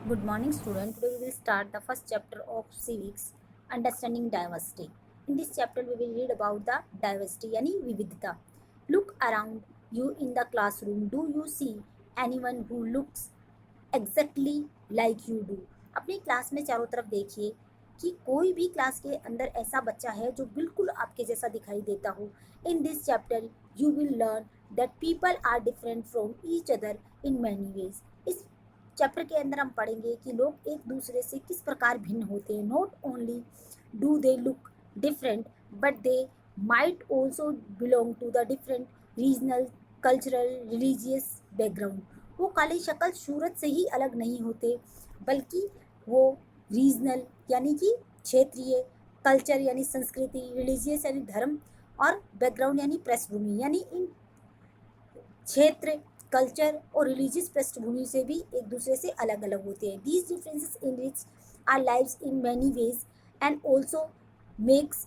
Good morning, student. Today we will start the first chapter of civics, understanding diversity. In this chapter, we will read about the diversity, यानी विविधता. Look around you in the classroom. Do you see anyone who looks exactly like you do? अपनी class में चारों तरफ देखिए कि कोई भी क्लास के अंदर ऐसा बच्चा है जो बिल्कुल आपके जैसा दिखाई देता हो. In this chapter, you will learn that people are different from each other in many ways. इस चैप्टर के अंदर हम पढ़ेंगे कि लोग एक दूसरे से किस प्रकार भिन्न होते हैं. Not only do they look different but they might also belong to the different regional cultural religious background. वो खाली शक्ल सूरत से ही अलग नहीं होते बल्कि वो रीजनल यानी कि क्षेत्रीय, कल्चर यानी संस्कृति, रिलीजियस यानी धर्म और बैकग्राउंड यानी पृष्ठभूमि यानी इन क्षेत्र, कल्चर और रिलीजियस पृष्ठभूमि से भी एक दूसरे से अलग अलग होते हैं. These differences enrich our lives in many ways and also makes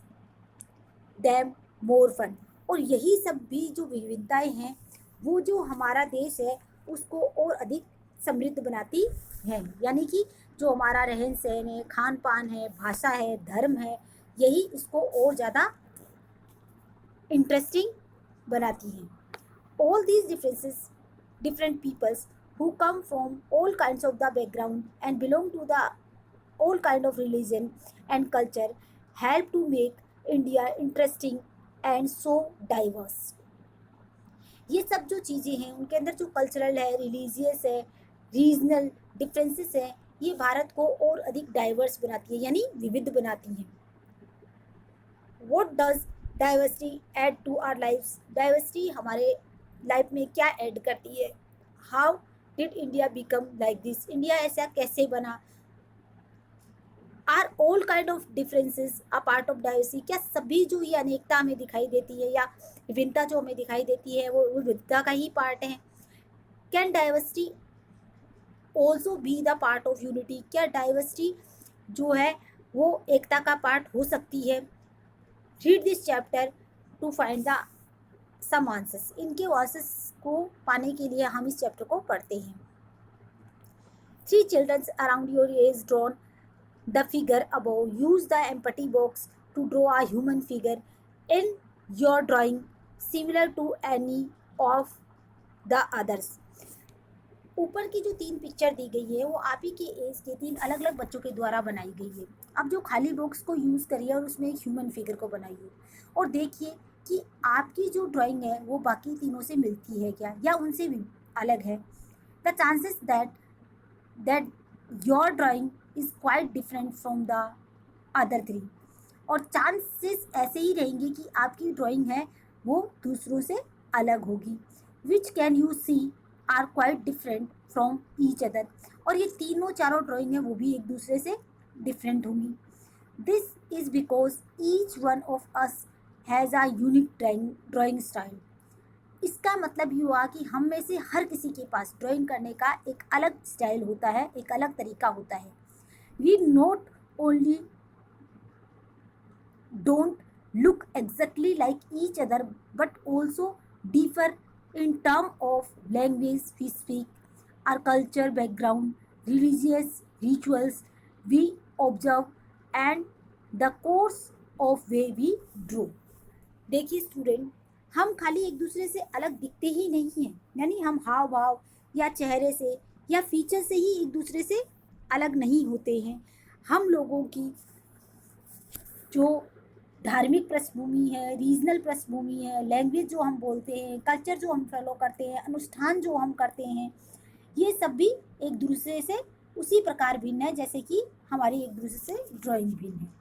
them more fun. और यही सब भी जो विविधताएं हैं वो जो हमारा देश है उसको और अधिक समृद्ध बनाती हैं. यानी कि जो हमारा रहन सहन है, खान पान है, भाषा है, धर्म है, यही इसको और ज़्यादा इंटरेस्टिंग बनाती हैं. All these differences, different peoples who come from all kinds of the background and belong to the all kind of religion and culture help to make India interesting and so diverse. ये सब जो चीज़ें हैं उनके अंदर जो cultural है, religious है, रीजनल डिफरेंसेस है, ये भारत को और अधिक डाइवर्स बनाती है यानी विविध बनाती हैं. What does diversity add to our lives? Diversity हमारे लाइफ में क्या ऐड करती है? How did India become like this? India ऐसा कैसे बना? Are all kind of differences a part of diversity? क्या सभी जो ये अनेकता हमें दिखाई देती है या विभिन्नता जो हमें दिखाई देती है वो विविधता का ही पार्ट है? Can diversity also be the part of unity? क्या डाइवर्सिटी जो है वो एकता का पार्ट हो सकती है? Read this chapter to find the some answers. इनके आंसर्स को पाने के लिए हम इस चैप्टर को पढ़ते हैं. 3 children around your age drawn the figure above. Use the empty box to draw a human figure in your drawing similar to any of the others. ऊपर की जो 3 पिक्चर दी गई है वो आप ही के एज के 3 अलग अलग बच्चों के द्वारा बनाई गई है. अब जो खाली बॉक्स को यूज़ करिए और उसमें एक ह्यूमन फिगर को बनाइए और देखिए कि आपकी जो ड्राइंग है वो बाकी तीनों से मिलती है क्या या उनसे भी अलग है. The chances that your drawing is quite different from the other 3. और चांसेस ऐसे ही रहेंगे कि आपकी ड्राइंग है वो दूसरों से अलग होगी. Which can you see are quite different from each other. और ये तीनों चारों ड्राइंग है वो भी एक दूसरे से डिफरेंट होंगी. This is because each one of us has a unique drawing style. इसका मतलब ये हुआ कि हम में से हर किसी के पास ड्राइंग करने का एक अलग स्टाइल होता है, एक अलग तरीका होता है. We not only don't look exactly like each other but also differ in terms of language we speak, our culture background, religious rituals we observe and the course of way we draw. देखिए student, हम खाली एक दूसरे से अलग दिखते ही नहीं हैं, यानी हम हाव भाव या चेहरे से या फीचर से ही एक दूसरे से अलग नहीं होते हैं. हम लोगों की जो धार्मिक पृष्ठभूमि है, रीजनल पृष्ठभूमि है, लैंग्वेज जो हम बोलते हैं, कल्चर जो हम फॉलो करते हैं, अनुष्ठान जो हम करते हैं, ये सब भी एक दूसरे से उसी प्रकार भिन्न है जैसे कि हमारी एक दूसरे से ड्राइंग भिन्न है.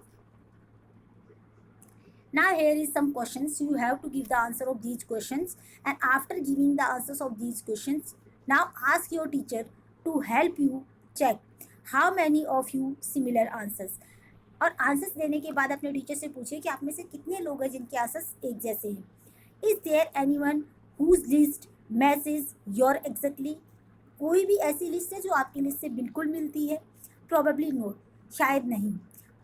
Now here is some questions. You have to give the answer of these questions and after giving the answers of these questions, now ask your teacher to help you check how many of you similar answers. और answers देने के बाद अपने teacher से पूछिए कि आप में से कितने लोग हैं जिनके आंसर्स एक जैसे हैं. Is there anyone whose list matches your exactly? कोई भी ऐसी लिस्ट है जो आपकी लिस्ट से बिल्कुल मिलती है? प्रोबेबली नोट, शायद नहीं.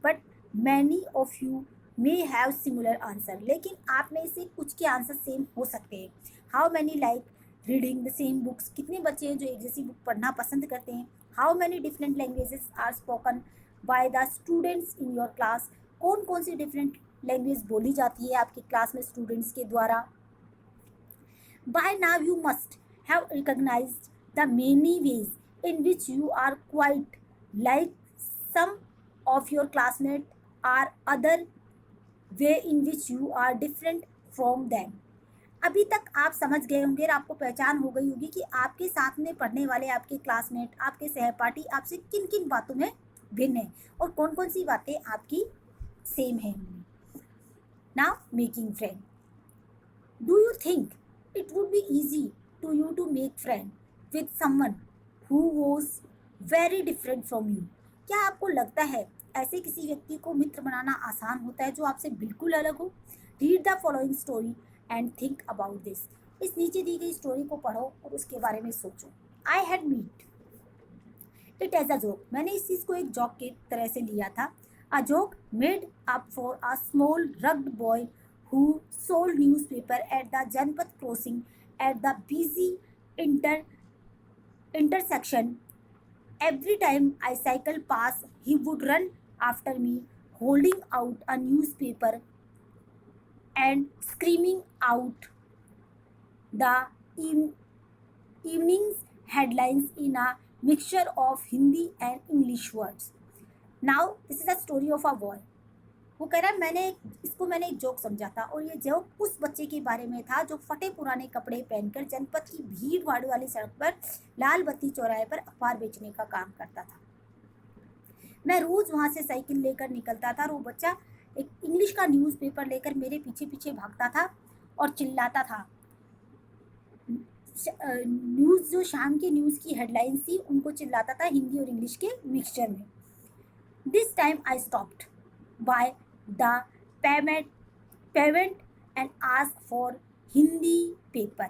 But many of you may have similar answer. लेकिन आप में से कुछ के आंसर सेम हो सकते हैं. How many like reading the same books? कितने बच्चे हैं जो एक जैसी बुक पढ़ना पसंद करते हैं? How many different languages are spoken by the students in your class, कौन कौन सी डिफरेंट लैंग्वेज बोली जाती है आपकी क्लास में स्टूडेंट्स के द्वारा। By now you must have recognized the many ways in which you are quite like some of your classmates, or other way in which you are different from them. अभी तक आप समझ गए होंगे और आपको पहचान हो गई होगी कि आपके साथ में पढ़ने वाले आपके क्लासमेट, आपके सहपाठी आपसे किन किन बातों में भिन्न है और कौन कौन सी बातें आपकी सेम है। Now making friend, do you think it would be easy to you to make friend with someone who was very different from you? क्या आपको लगता है ऐसे किसी व्यक्ति को मित्र बनाना आसान होता है जो आपसे बिल्कुल अलग हो? Read the following story and think about this. इस नीचे दी गई स्टोरी को पढ़ो और उसके बारे में सोचो। I had meet it as a joke, मैंने इस चीज़ को एक जोक की तरह से लिया था। A joke made up for a small rugged boy who sold newspaper at the Janpat crossing at the busy intersection. Every time I cycle past, he would run after me, holding out a newspaper and screaming out the evening's headlines in a mixture of Hindi and English words. Now, this is a story of a boy. वो कह रहा है मैंने एक joke समझा था और ये जोक उस बच्चे के बारे में था जो फटे पुराने कपड़े पहनकर जनपद की भीड़ भाड़ वाली सड़क पर लाल बत्ती चौराहे पर अखबार बेचने का काम करता था। मैं रोज वहाँ से साइकिल लेकर निकलता था और वो बच्चा एक इंग्लिश का न्यूज़पेपर लेकर मेरे पीछे पीछे भागता था और चिल्लाता था। न्यूज़ जो शाम की न्यूज़ की हेडलाइंस थी उनको चिल्लाता था हिंदी और इंग्लिश के मिक्सचर में। This time I stopped bye the pavement and asked for Hindi paper.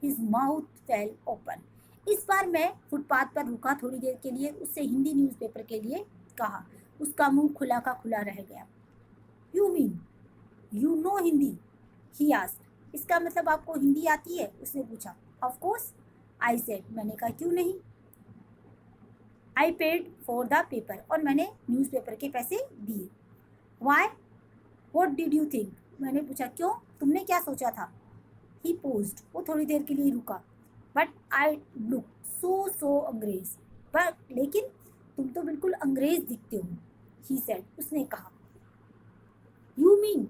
His mouth fell open. इस बार मैं फुटपाथ पर रुका थोड़ी देर के लिए, उससे हिंदी न्यूज़पेपर के लिए कहा। उसका मुंह खुला का खुला रह गया। You mean you know Hindi? He asked. इसका मतलब आपको हिंदी आती है? उसने पूछा। Of course, I said. मैंने कहा क्यों नहीं। I paid for the paper. और मैंने न्यूज़पेपर के पैसे दिए। Why? What did you think? मैंने पूछा क्यों, तुमने क्या सोचा था। He paused. वो थोड़ी देर के लिए रुका। But I look so अंग्रेज, पर लेकिन तुम तो बिल्कुल अंग्रेज दिखते हो। He said. उसने कहा You mean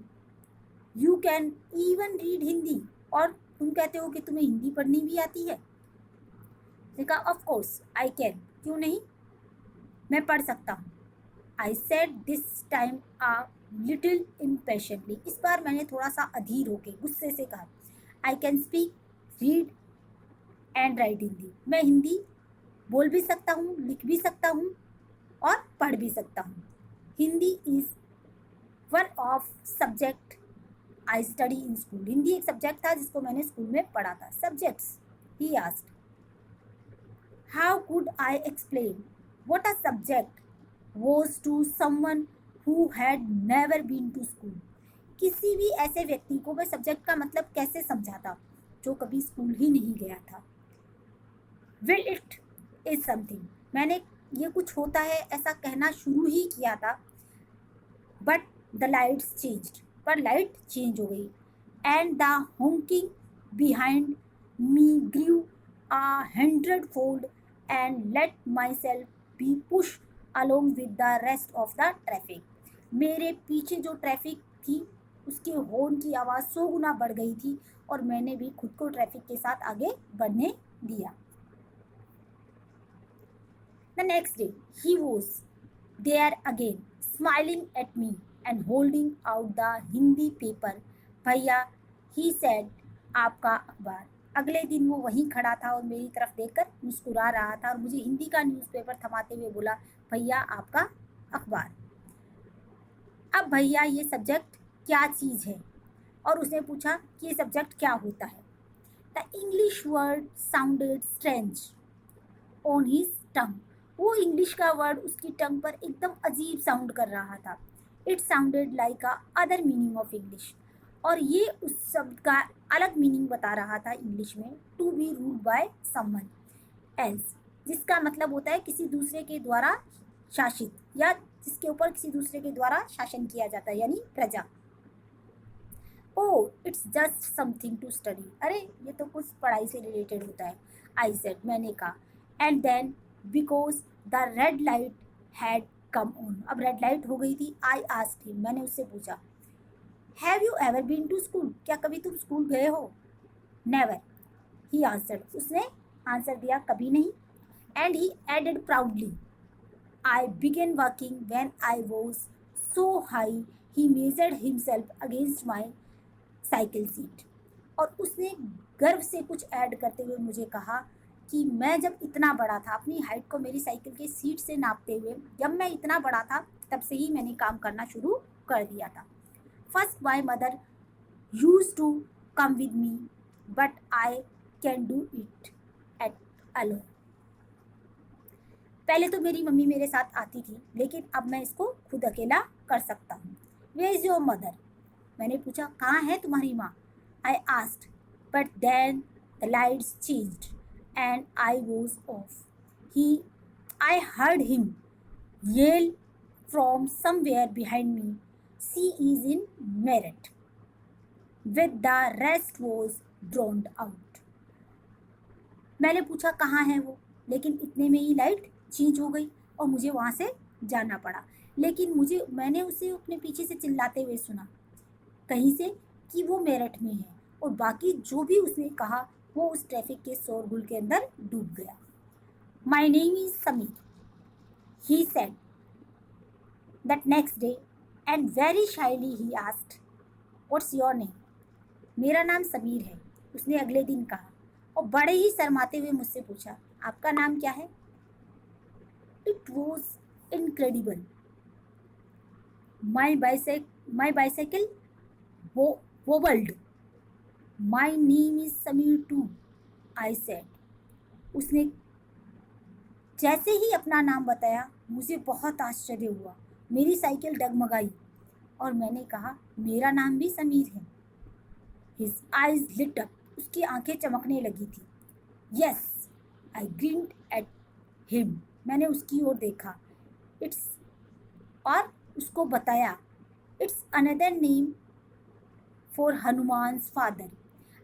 you can even read Hindi, और तुम कहते हो कि तुम्हें हिंदी पढ़नी भी आती है। उसने कहा Of course I can. क्यों नहीं, मैं पढ़ सकता हूँ। I said this time a little impatiently. इस बार मैंने थोड़ा सा अधीर होके गुस्से से कहा I can speak, read and write Hindi. मैं हिंदी बोल भी सकता हूँ, लिख भी सकता हूँ और पढ़ भी सकता हूँ। Hindi is one of subject I study in school. Hindi एक सब्जेक्ट था जिसको मैंने स्कूल में पढ़ा था। Subjects, he asked. How could I explain what a subject was to someone who had never been to school? किसी भी ऐसे व्यक्ति को मैं सब्जेक्ट का मतलब कैसे समझाता जो कभी स्कूल ही नहीं गया था। Well, it is something. मैंने ये कुछ होता है ऐसा कहना शुरू ही किया था। But the lights changed. पर लाइट चेंज हो गई। And the honking behind me grew 100-fold and let myself be pushed along with the rest of the traffic. मेरे पीछे जो ट्रैफिक थी उसके हॉर्न की आवाज़ 100 गुना बढ़ गई थी और मैंने भी खुद को ट्रैफिक के साथ आगे बढ़ने दिया। The next day he was there again, smiling at me and holding out the Hindi paper. भैया, he said, आपका अखबार। अगले दिन वो वहीं खड़ा था और मेरी तरफ देखकर मुस्कुरा रहा था और मुझे हिंदी का न्यूज़पेपर थमाते हुए बोला, भैया आपका अखबार। अब भैया ये सब्जेक्ट क्या चीज़ है, और उसने पूछा कि ये सब्जेक्ट क्या होता है। The English word sounded strange on his टंग। वो इंग्लिश का वर्ड उसकी टंग पर एकदम अजीब साउंड कर रहा था। It sounded like a other meaning of English, और ये उस शब्द का अलग मीनिंग बता रहा था इंग्लिश में। To be ruled by someone else. जिसका मतलब होता है किसी दूसरे के द्वारा शासित, या जिसके ऊपर किसी दूसरे के द्वारा शासन किया जाता है, यानी प्रजा। Oh it's just something to study, अरे ये तो कुछ पढ़ाई से रिलेटेड होता है। आई सेड, मैंने कहा। And then because the red light had come on, अब रेड लाइट हो गई थी। आई आस्क्ड हिम, मैंने उससे पूछा, have you ever been to school, क्या कभी तुम स्कूल गए हो? नेवर, ही आंसर्ड, उसने आंसर दिया, कभी नहीं। And he added proudly, I began working when I was so high he measured himself against my cycle seat. और उसने गर्व से कुछ ऐड करते हुए मुझे कहा कि मैं जब इतना बड़ा था, अपनी हाइट को मेरी साइकिल के सीट से नापते हुए, जब मैं इतना बड़ा था तब से ही मैंने काम करना शुरू कर दिया था। First my mother use to come with me but I can do it at alone. पहले तो मेरी मम्मी मेरे साथ आती थी, लेकिन अब मैं इसको खुद अकेला कर सकता हूँ। वेयर इज योर मदर, मैंने पूछा, कहाँ है तुम्हारी माँ? I asked, but then the lights changed and I was off. I heard him yell from somewhere behind me, she is in Meerut, with the rest was drowned out. मैंने पूछा कहाँ है वो, लेकिन इतने में ही लाइट चेंज हो गई और मुझे वहाँ से जाना पड़ा। लेकिन मैंने उसे अपने पीछे से चिल्लाते हुए सुना कहीं से कि वो मेरठ में है, और बाकी जो भी उसने कहा वो उस ट्रैफिक के शोरगुल के अंदर डूब गया। My name is Sameer, he said that next day, and very shyly he asked, what's your name? मेरा नाम समीर है, उसने अगले दिन कहा, और बड़े ही शर्माते हुए मुझसे पूछा, आपका नाम क्या है? It was incredible, my bicycle wobbled. My name is Sameer too, I said. उसने जैसे ही अपना नाम बताया मुझे बहुत आश्चर्य हुआ, मेरी साइकिल डगमगाई और मैंने कहा, मेरा नाम भी समीर है। His eyes lit up, उसकी आंखें चमकने लगी थी। Yes, I grinned at him, मैंने उसकी ओर देखा। It's, और उसको बताया, It's another name for Hanuman father.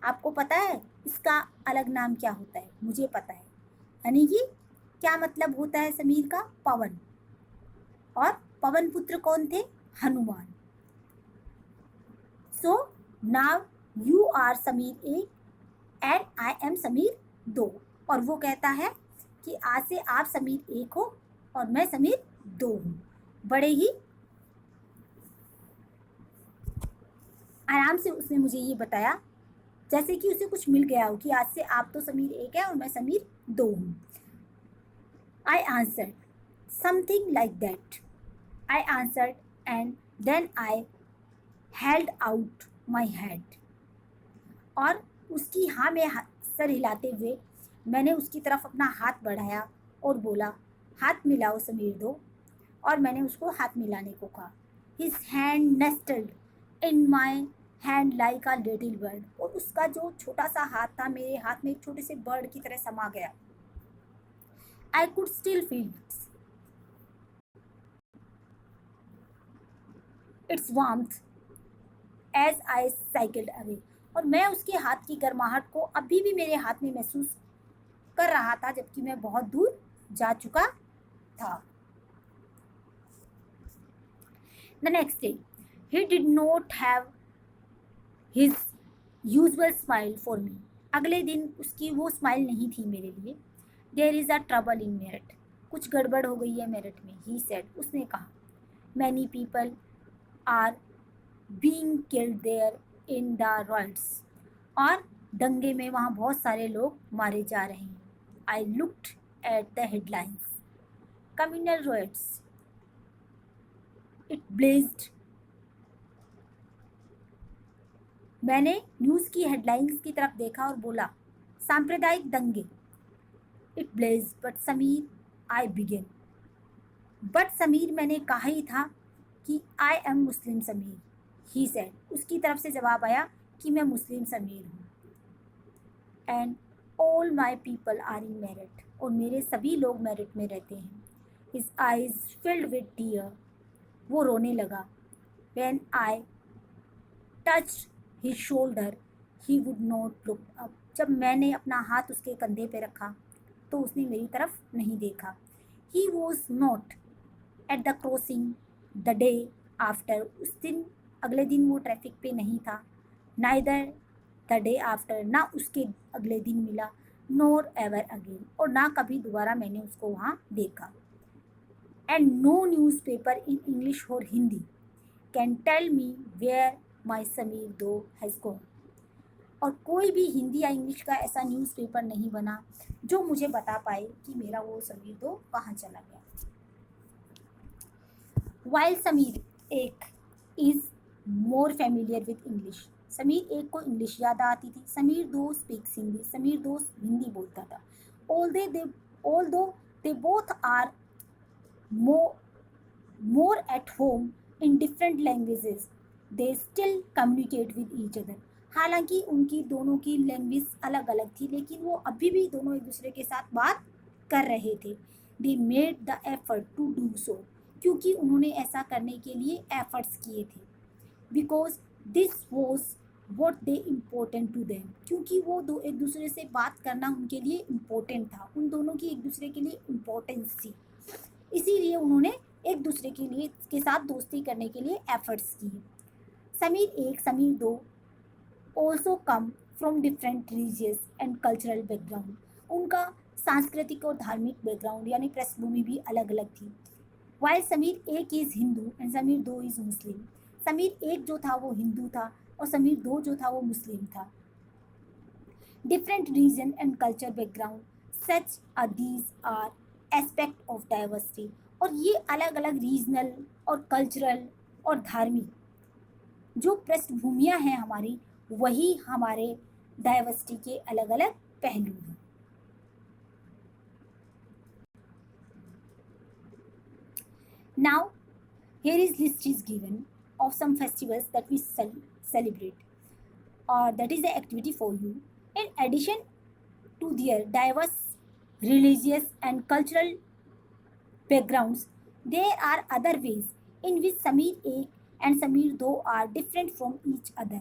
आपको पता है इसका अलग नाम क्या होता है? मुझे पता है। यानी कि क्या मतलब होता है समीर का? पवन। और पवन पुत्र कौन थे? Hanuman. So now you are Sameer 1 and I am Sameer 2। और वो कहता है कि आज से आप समीर 1 हो और मैं समीर 2 हूँ। बड़े ही आराम से उसने मुझे ये बताया जैसे कि उसे कुछ मिल गया हो कि आज से आप तो समीर 1 है और मैं समीर 2 हूँ। I answered something like that, I answered and then I held out my hand. और उसकी हाँ में सर हिलाते हुए मैंने उसकी तरफ अपना हाथ बढ़ाया और बोला, हाथ मिलाओ समीर 2। और मैंने उसको हाथ मिलाने को कहा। His hand nestled in my hand like a little bird. और उसका जो छोटा सा हाथ था मेरे हाथ में एक छोटे से बर्ड की तरह समा गया। I could still feel its warmth as I cycled away. और मैं उसके हाथ की गर्माहट को अभी भी मेरे हाथ में महसूस कर रहा था, जबकि मैं बहुत दूर जा चुका था। The next day, he did not have his usual smile for me. अगले दिन उसकी वो स्माइल नहीं थी मेरे लिए। There is a trouble in Meerut. कुछ गड़बड़ हो गई है मेरठ में, he said. उसने कहा, many people are being killed there in the riots. और दंगे में वहाँ बहुत सारे लोग मारे जा रहे हैं। I looked at the headlines. Communal riots. It blazed. मैंने न्यूज़ की हेडलाइंस की तरफ देखा और बोला, सांप्रदायिक दंगे। It blaze but Sameer, I began. But Sameer, मैंने कहा ही था कि I am Muslim Sameer, he said. उसकी तरफ से जवाब आया कि मैं मुस्लिम समीर हूँ। And all my people are in Meerut. और मेरे सभी लोग मेरिट में रहते हैं। His eyes filled with tear. वो रोने लगा। When I touched his shoulder, he would not look up. जब मैंने अपना हाथ उसके कंधे पे रखा तो उसने मेरी तरफ नहीं देखा। He was not at the crossing the day after. उस दिन अगले दिन वो ट्रैफिक पे नहीं था। Neither the day after, ना उसके अगले दिन मिला। Nor ever again, और ना कभी दोबारा मैंने उसको वहाँ देखा। And no newspaper in English or Hindi can tell me where my Sameer Do has gone. और कोई भी हिंदी या इंग्लिश का ऐसा न्यूज़पेपर नहीं बना जो मुझे बता पाए कि मेरा वो समीर दो कहाँ चला गया। While समीर एक is more familiar with English, Sameer एक को इंग्लिश याद आती थी। समीर दो speaks हिंदी, समीर दो हिंदी बोलता था। Although they both are more at home in different languages, they still communicate with each other. हालांकि उनकी दोनों की लैंग्वेज अलग अलग थी, लेकिन वो अभी भी दोनों एक दूसरे के साथ बात कर रहे थे। They made the effort to do so, क्योंकि उन्होंने ऐसा करने के लिए एफर्ट्स किए थे। Because this was what they important to them, क्योंकि वो दो एक दूसरे से बात करना उनके लिए इम्पोर्टेंट था। उन दोनों की एक दूसरे के लिए इम्पोर्टेंस थी, इसीलिए उन्होंने एक दूसरे के साथ दोस्ती करने के लिए एफर्ट्स किए। समीर एक, समीर दो also come from different religious and cultural background. उनका सांस्कृतिक और धार्मिक बैकग्राउंड यानी पृष्ठभूमि भी अलग अलग थी। While समीर एक इज़ हिंदू एंड समीर दो इज़ मुस्लिम, समीर एक जो था वो हिंदू था और समीर दो जो था वो मुस्लिम था। Different region and culture background, such these are aspect of diversity. और ये अलग अलग रीजनल और कल्चरल और धार्मिक जो पृष्ठभूमियाँ हैं हमारी, वही हमारे डाइवर्सिटी के अलग अलग पहलू हैं। Now here is list is given of some festivals that we celebrate, that is the activity for you. In addition to their diverse religious and cultural backgrounds, there are other ways in which Sameer Ek and Sameer Do are different from each other.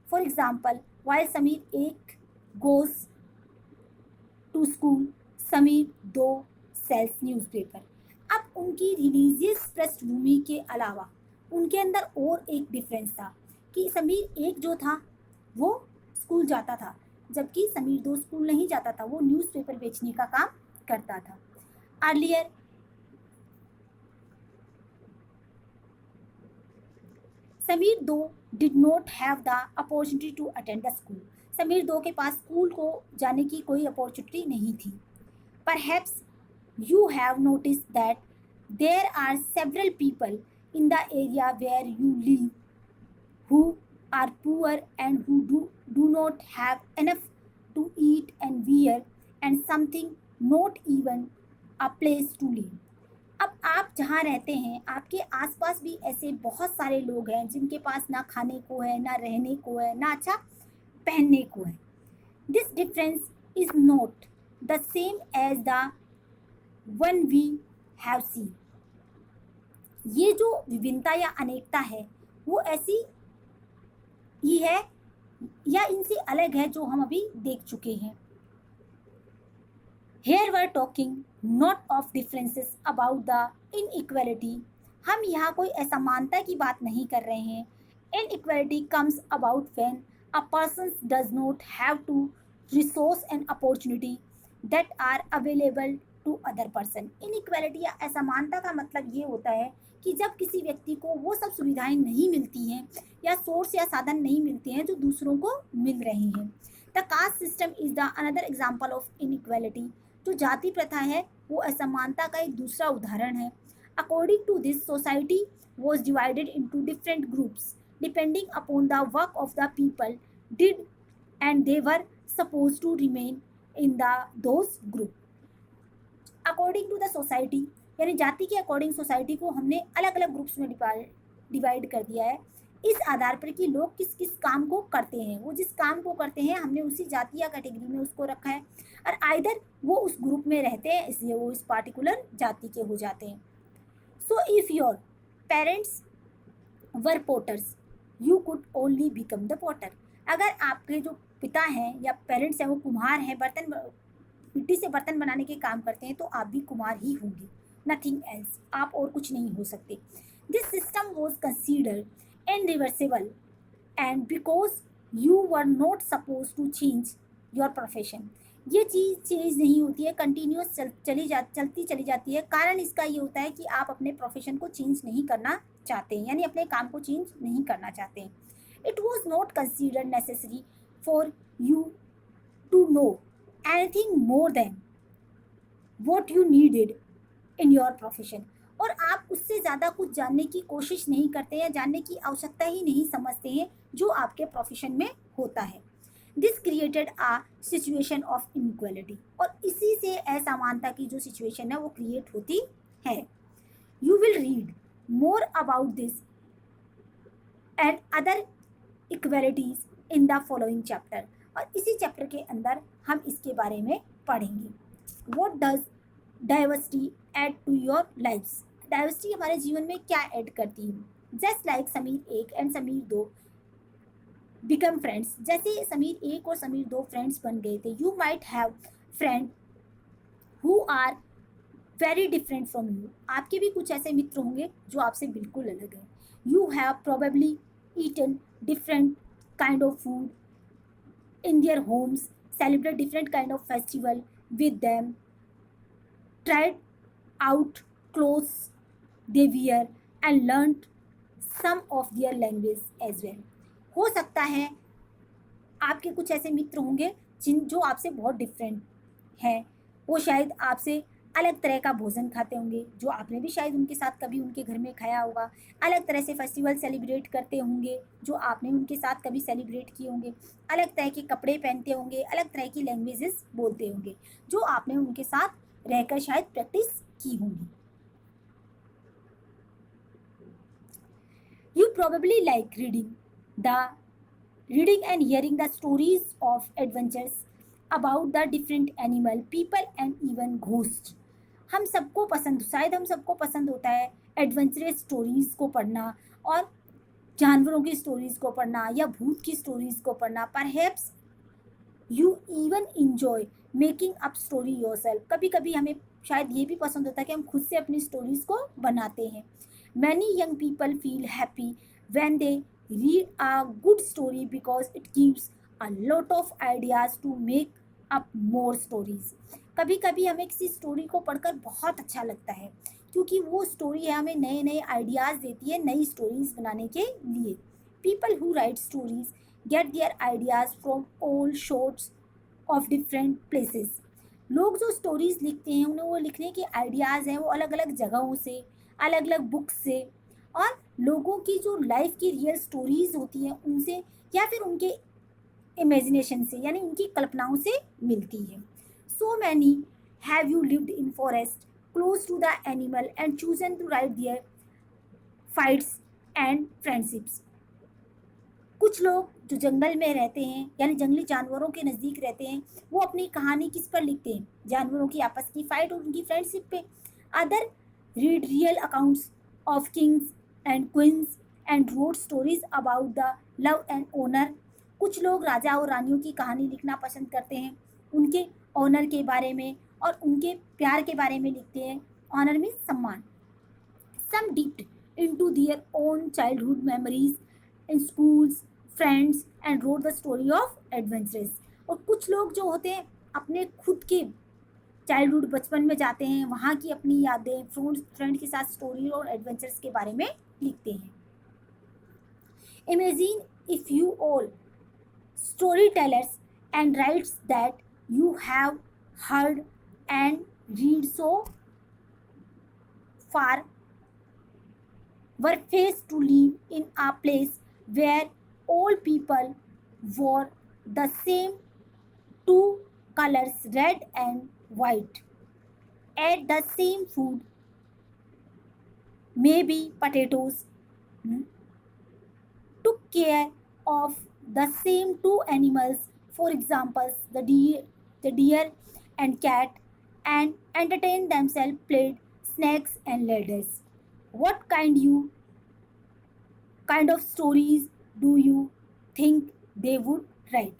For example, while Sameer Ek goes to school, Sameer Do sells newspaper. अब उनकी religious पृष्ठभूमि के अलावा उनके अंदर और एक difference था कि समीर एक जो था वो स्कूल जाता था, जबकि समीर दो स्कूल नहीं जाता था, वो न्यूज़पेपर बेचने का काम करता था। Earlier Sameer two did not have the opportunity to attend the school. Sameer दो के पास स्कूल को जाने की कोई अपॉर्चुनिटी नहीं थी। Perhaps you have noticed that there are several people in the area where you live who are poor and who do not have enough to eat and wear and something not even a place to live. अब आप जहाँ रहते हैं आपके आसपास भी ऐसे बहुत सारे लोग हैं जिनके पास ना खाने को है, ना रहने को है, ना अच्छा पहनने को है। This difference is not the same as the one we have seen. ये जो विभिन्नता या अनेकता है वो ऐसी ही है या इनसे अलग है जो हम अभी देख चुके हैं। Here we are talking not of differences about the inequality. हम यहाँ कोई असमानता की बात नहीं कर रहे हैं। Inequality comes about when a person does not have to resource and opportunity that are available to other person. Inequality या असमानता का मतलब ये होता है कि जब किसी व्यक्ति को वो सब सुविधाएं नहीं मिलती हैं या सोर्स या साधन नहीं मिलते हैं जो दूसरों को मिल रहे हैं। The caste system is the another example of inequality. जो जाति प्रथा है वो असमानता का एक दूसरा उदाहरण है। According to this society was divided into different groups depending upon the work of the people did and they were suppose to remain in the those group. According to the society यानी जाति के according society को हमने अलग अलग groups में divide कर दिया है इस आधार पर कि लोग किस किस काम को करते हैं, वो जिस काम को करते हैं हमने उसी जाति या कैटेगरी में उसको रखा है, और आइदर वो उस ग्रुप में रहते हैं इसलिए वो इस पार्टिकुलर जाति के हो जाते हैं। So if your parents were potters you could only become the potter. अगर आपके जो पिता हैं या पेरेंट्स हैं वो कुम्हार हैं, बर्तन मिट्टी से बर्तन बनाने के काम करते हैं, तो आप भी कुम्हार ही होंगे, नथिंग एल्स, आप और कुछ नहीं हो सकते। This system was considered irreversible and because you were not supposed to change your profession. ये चीज़ चेंज नहीं होती है, कंटिन्यूस चलती चली जाती है। कारण इसका ये होता है कि आप अपने प्रोफेशन को चेंज नहीं करना चाहते हैं, यानी अपने काम को चेंज नहीं करना चाहते हैं। It was not considered necessary for you to know anything more than what you needed in your profession. और आप उससे ज़्यादा कुछ जानने की कोशिश नहीं करते हैं, जानने की आवश्यकता ही नहीं समझते हैं जो आपके प्रोफेशन में होता है। This created a situation of inequality, और इसी से असमानता की जो सिचुएशन है वो क्रिएट होती है। You will read more about this and other equalities in the following chapter. और इसी चैप्टर के अंदर हम इसके बारे में पढ़ेंगे। What does diversity add to your lives. Diversity हमारे जीवन में क्या ऐड करती है। Just like Sameer 1 and Sameer 2 become friends, जैसे समीर 1 और समीर 2 फ्रेंड्स बन गए थे। You might have friend who are very different from you, आपके भी कुछ ऐसे मित्र होंगे जो आपसे बिल्कुल अलग हैं। You have probably eaten different kind of food in their homes, celebrate different kind of festival with them, tried out clothes they wear and learned some of their language as well। हो सकता है आपके कुछ ऐसे मित्र होंगे जो आपसे बहुत डिफरेंट हैं, वो शायद आपसे अलग तरह का भोजन खाते होंगे जो आपने भी शायद उनके साथ कभी उनके घर में खाया होगा, अलग तरह से फेस्टिवल सेलिब्रेट करते होंगे जो आपने उनके साथ कभी सेलिब्रेट किए होंगे, अलग तरह के कपड़े पहनते होंगे, अलग तरह की लैंग्वेजेस बोलते होंगे जो आपने उनके साथ रहकर शायद प्रैक्टिस की होंगी। You probably like reading and hearing the stories of adventures about the different animal people and even ghost. हम सबको पसंद, शायद हम सबको पसंद होता है एडवेंचरस स्टोरीज़ को पढ़ना और जानवरों की स्टोरीज़ को पढ़ना या भूत की स्टोरीज़ को पढ़ना। Perhaps you even enjoy making up story yourself, कभी कभी हमें शायद ये भी पसंद होता है कि हम खुद से अपनी स्टोरीज़ को बनाते हैं। Many young people feel happy when they read a good story because it gives a lot of ideas to make up more stories. कभी कभी हमें किसी स्टोरी को पढ़कर बहुत अच्छा लगता है क्योंकि वो स्टोरी है हमें नए नए आइडियाज़ देती है नई स्टोरीज़ बनाने के लिए। People who write stories get their ideas from old shorts of different places. लोग जो स्टोरीज़ लिखते हैं उन्हें वो लिखने के आइडियाज़ हैं वो अलग अलग जगहों से, अलग अलग बुक्स से और लोगों की जो लाइफ की रियल स्टोरीज़ होती हैं उनसे या फिर उनके इमेजिनेशन से यानी उनकी कल्पनाओं से मिलती है। So many have you lived in forest close to the animal and chosen to write their fights and friendships। कुछ लोग जो जंगल में रहते हैं यानी जंगली जानवरों के नज़दीक रहते हैं वो अपनी कहानी किस पर लिखते हैं, जानवरों की आपस की फाइट और उनकी फ्रेंडशिप पे। Other read real accounts of kings and queens and road stories about the love and honour. कुछ लोग राजा और रानियों की कहानी लिखना पसंद करते हैं, उनके ऑनर के बारे में और उनके प्यार के बारे में लिखते हैं। ऑनर में सम्मान। Some dipped into their own childhood memories in schools friends and read the story of adventures. और कुछ लोग जो होते हैं अपने खुद के चाइल्डहुड बचपन में जाते हैं, वहाँ की अपनी यादें फ्रेंड के साथ स्टोरी और एडवेंचर्स के बारे में लिखते हैं। Imagine if you all story tellers and writes that you have heard and read so far were faced to live in a place where all people wore the same two colors, red and white, ate the same food, maybe potatoes, care of the same two animals, for example, the deer and cat, and entertain themselves, played snakes and ladders. What kind of stories do you think they would write?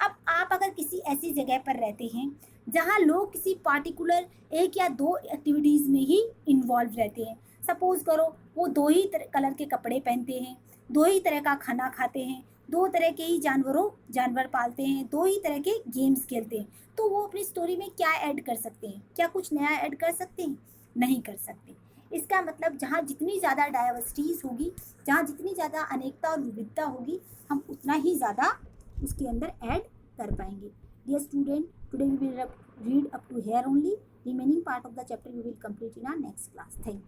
अब आप अगर किसी ऐसी जगह पर रहते हैं जहाँ लोग किसी पार्टिकुलर एक या दो एक्टिविटीज़ में ही इन्वॉल्व रहते हैं, सपोज करो वो दो ही कलर के कपड़े पहनते हैं, दो ही तरह का खाना खाते हैं, दो तरह के ही जानवर पालते हैं, दो ही तरह के गेम्स खेलते हैं, तो वो अपनी स्टोरी में क्या ऐड कर सकते हैं? क्या कुछ नया ऐड कर सकते हैं? नहीं कर सकते। इसका मतलब जहाँ जितनी ज़्यादा डाइवर्सिटीज़ होगी, जहाँ जितनी ज़्यादा अनेकता और विविधता होगी, हम उतना ही ज़्यादा उसके अंदर ऐड कर पाएंगे। Dear student, today we will read up to here only. Remaining part of the chapter we will complete in our next class. Thank you.